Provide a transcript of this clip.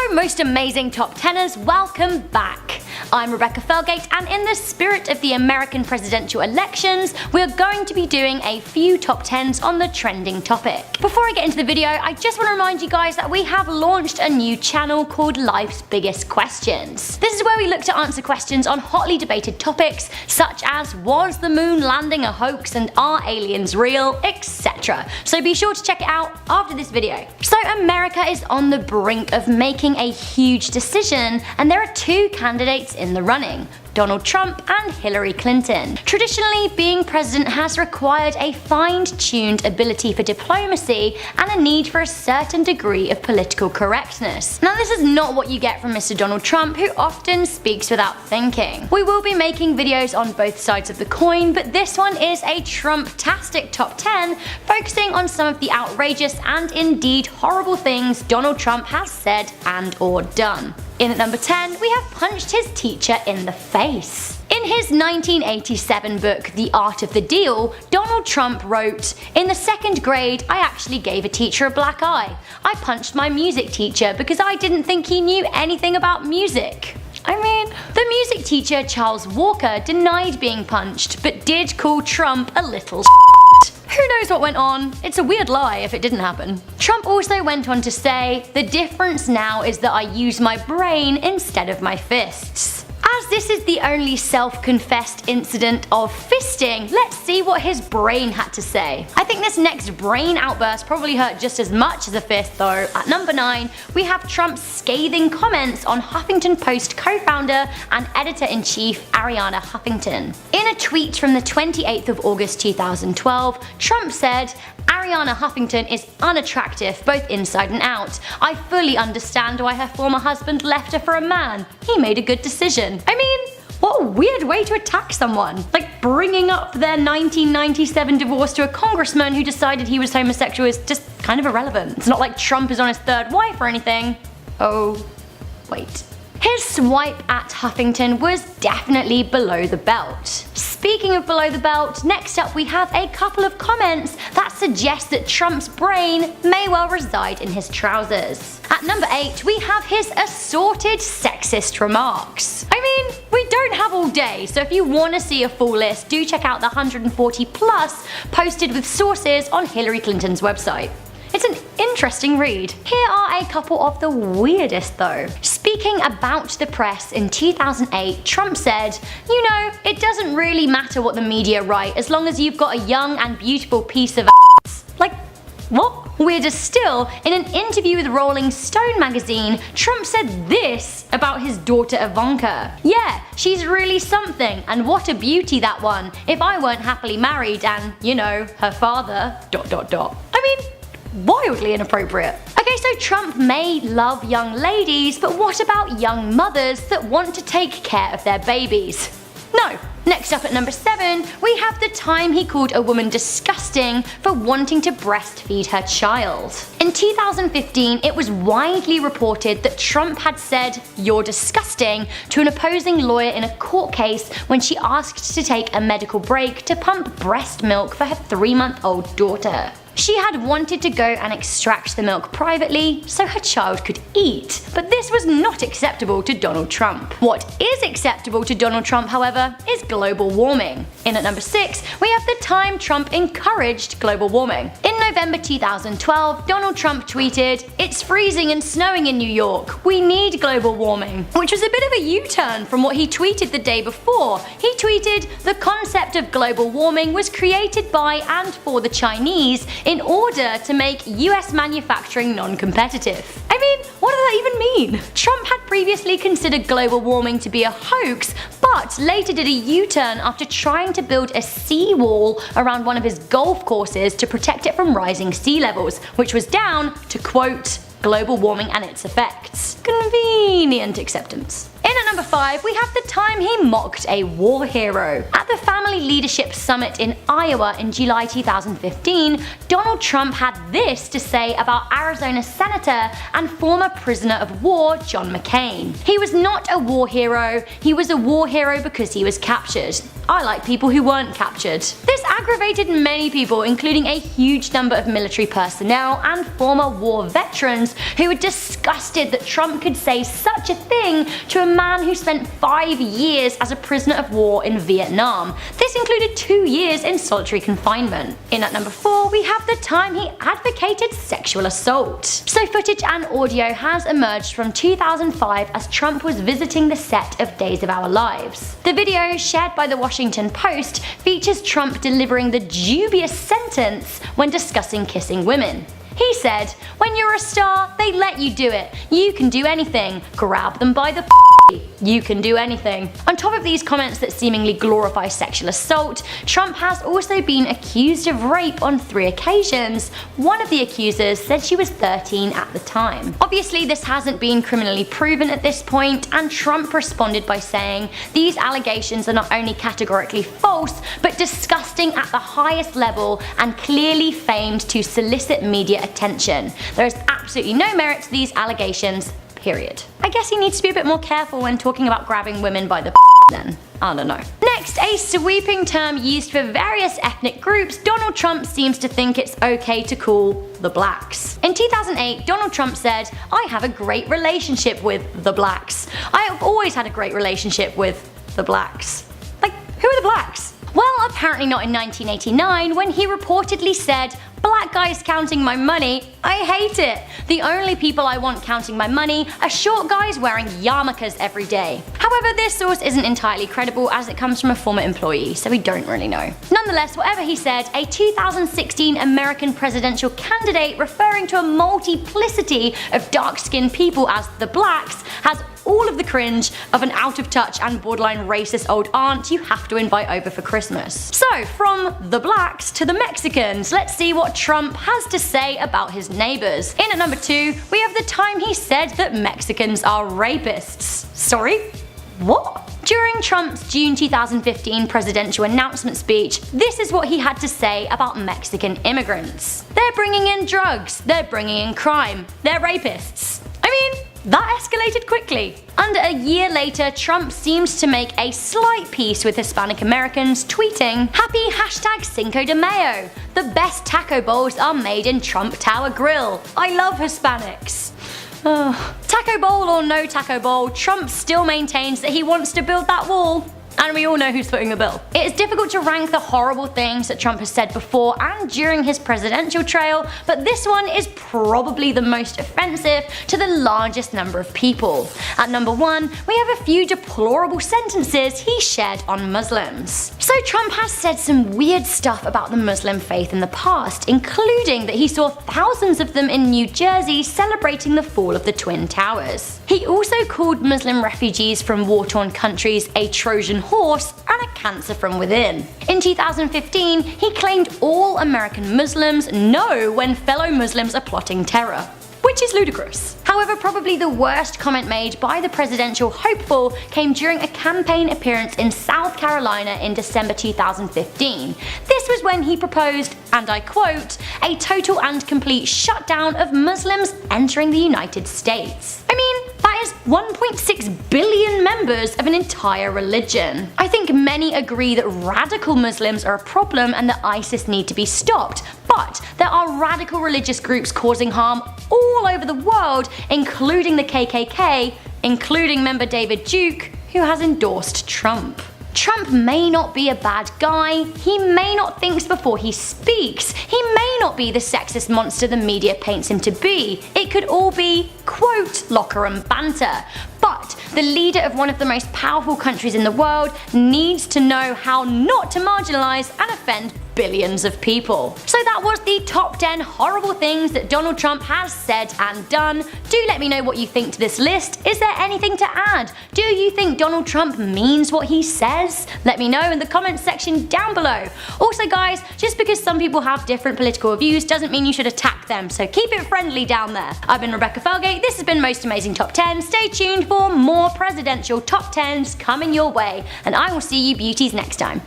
Hello most amazing top 10ers, welcome back. I'm Rebecca Felgate, and in the spirit of the American presidential elections, we're going to be doing a few top 10s on the trending topic. Before I get into the video, I just want to remind you guys that we have launched a new channel called Life's Biggest Questions. This is where we look to answer questions on hotly debated topics such as was the moon landing a hoax and are aliens real, etc. So be sure to check it out after this video. So America is on the brink of making a huge decision, and there are two candidates in the running: Donald Trump and Hillary Clinton. Traditionally, being president has required a fine-tuned ability for diplomacy and a need for a certain degree of political correctness. Now, this is not what you get from Mr. Donald Trump, who often speaks without thinking. We will be making videos on both sides of the coin, but this one is a Trump-tastic top 10, focusing on some of the outrageous and indeed horrible things Donald Trump has said and or done. In at number 10, we have punched his teacher in the face. In his 1987 book, The Art of the Deal, Donald Trump wrote, "In the second grade, I actually gave a teacher a black eye. I punched my music teacher because I didn't think he knew anything about music." I mean, the music teacher Charles Walker denied being punched, but did call Trump a little Who knows what went on? It's a weird lie if it didn't happen. Trump also went on to say, "The difference now is that I use my brain instead of my fists." As this is the only self-confessed incident of fisting, let's see what his brain had to say. I think this next brain outburst probably hurt just as much as a fist though. At number 9, we have Trump's scathing comments on Huffington Post co-founder and editor-in-chief Arianna Huffington. In a tweet from the 28th of August 2012, Trump said, "Arianna Huffington is unattractive both inside and out. I fully understand why her former husband left her for a man. He made a good decision." I mean, what a weird way to attack someone. Like, bringing up their 1997 divorce to a congressman who decided he was homosexual is just kind of irrelevant. It's not like Trump is on his third wife or anything. Oh, wait. His swipe at Huffington was definitely below the belt. Speaking of below the belt, next up we have a couple of comments that suggest that Trump's brain may well reside in his trousers. At number 8, we have his assorted sexist remarks. I mean, we don't have all day, so if you want to see a full list, do check out the 140 plus posted with sources on Hillary Clinton's website. It's an interesting read. Here are a couple of the weirdest though. Speaking about the press in 2008, Trump said, "You know, it doesn't really matter what the media write as long as you've got a young and beautiful piece of ass." Like, what? Weirder still, in an interview with Rolling Stone magazine, Trump said this about his daughter Ivanka. "Yeah, she's really something, and what a beauty that one. If I weren't happily married and, you know, her father, ... I mean, wildly inappropriate. Okay, so Trump may love young ladies, but what about young mothers that want to take care of their babies? No. Next up at number 7, we have the time he called a woman disgusting for wanting to breastfeed her child. In 2015, it was widely reported that Trump had said, "You're disgusting," to an opposing lawyer in a court case when she asked to take a medical break to pump breast milk for her 3-month-old daughter. She had wanted to go and extract the milk privately so her child could eat, but this was not acceptable to Donald Trump. What is acceptable to Donald Trump, however, is global warming. In at number 6, we have the time Trump encouraged global warming. In November 2012, Donald Trump tweeted, "It's freezing and snowing in New York. We need global warming," which was a bit of a U-turn from what he tweeted the day before. He tweeted, "The concept of global warming was created by and for the Chinese in order to make US manufacturing non-competitive." I mean, what does that even mean? Trump had previously considered global warming to be a hoax, but later did a U-turn after trying to build a seawall around one of his golf courses to protect it from rising sea levels, which was down to, quote, "global warming and its effects." Convenient acceptance. In at number 5, we have the time he mocked a war hero. At the Family Leadership Summit in Iowa in July 2015, Donald Trump had this to say about Arizona Senator and former prisoner of war John McCain. He was not a war hero, he was a war hero because he was captured. I like people who weren't captured. This aggravated many people, including a huge number of military personnel and former war veterans who were disgusted that Trump could say such a thing to a man who spent 5 years as a prisoner of war in Vietnam. This included 2 years in solitary confinement. In at number 4, we have the time he advocated sexual assault. So footage and audio has emerged from 2005 as Trump was visiting the set of Days of Our Lives. The video, shared by the Washington Post, features Trump delivering the dubious sentence when discussing kissing women. He said, "When you're a star, they let you do it. You can do anything. Grab them by the you can do anything." On top of these comments that seemingly glorify sexual assault, Trump has also been accused of rape on 3 occasions. One of the accusers said she was 13 at the time. Obviously, this hasn't been criminally proven at this point, and Trump responded by saying, "These allegations are not only categorically false, but disgusting at the highest level and clearly feigned to solicit media attention. There is absolutely no merit to these allegations. Period." I guess he needs to be a bit more careful when talking about grabbing women by the then. I don't know. Next, a sweeping term used for various ethnic groups, Donald Trump seems to think it's okay to call the blacks. In 2008, Donald Trump said, "I have a great relationship with the blacks. I have always had a great relationship with the blacks." Like, who are the blacks? Well, apparently not in 1989, when he reportedly said, "Black guys counting my money, I hate it. The only people I want counting my money are short guys wearing yarmulkes every day." However, this source isn't entirely credible as it comes from a former employee, so we don't really know. Nonetheless, whatever he said, a 2016 American presidential candidate referring to a multiplicity of dark-skinned people as the blacks has all of the cringe of an out-of-touch and borderline racist old aunt you have to invite over for Christmas. So, from the blacks to the Mexicans, let's see what Trump has to say about his neighbors. In at number 2, we have the time he said that Mexicans are rapists. Sorry? What? During Trump's June 2015 presidential announcement speech, this is what he had to say about Mexican immigrants. "They're bringing in drugs, they're bringing in crime, they're rapists." I mean, that escalated quickly. Under a year later, Trump seems to make a slight peace with Hispanic Americans, tweeting, "Happy #Cinco de Mayo. The best taco bowls are made in Trump Tower Grill. I love Hispanics." Taco bowl or no taco bowl, Trump still maintains that he wants to build that wall. And we all know who's footing the bill. It is difficult to rank the horrible things that Trump has said before and during his presidential trail, but this one is probably the most offensive to the largest number of people. At number 1, we have a few deplorable sentences he shared on Muslims. So Trump has said some weird stuff about the Muslim faith in the past, including that he saw thousands of them in New Jersey celebrating the fall of the Twin Towers. He also called Muslim refugees from war-torn countries a Trojan horse and a cancer from within. In 2015, he claimed all American Muslims know when fellow Muslims are plotting terror, which is ludicrous. However, probably the worst comment made by the presidential hopeful came during a campaign appearance in South Carolina in December 2015. This was when he proposed, and I quote, "a total and complete shutdown of Muslims entering the United States." I mean, that is 1.6 billion members of an entire religion. I think many agree that radical Muslims are a problem and that ISIS need to be stopped, but there are radical religious groups causing harm all over the world, including the KKK, including member David Duke, who has endorsed Trump. Trump may not be a bad guy, he may not think before he speaks, he may not be the sexist monster the media paints him to be. It could all be, quote, locker room banter. But the leader of one of the most powerful countries in the world needs to know how not to marginalize and offend billions of people. So that was the top 10 horrible things that Donald Trump has said and done. Do let me know what you think to this list. Is there anything to add? Do you think Donald Trump means what he says? Let me know in the comments section down below. Also guys, just because some people have different political views doesn't mean you should attack them, so keep it friendly down there. I've been Rebecca Felgate, this has been Most Amazing Top 10. Stay tuned for more presidential top 10s coming your way, and I will see you beauties next time.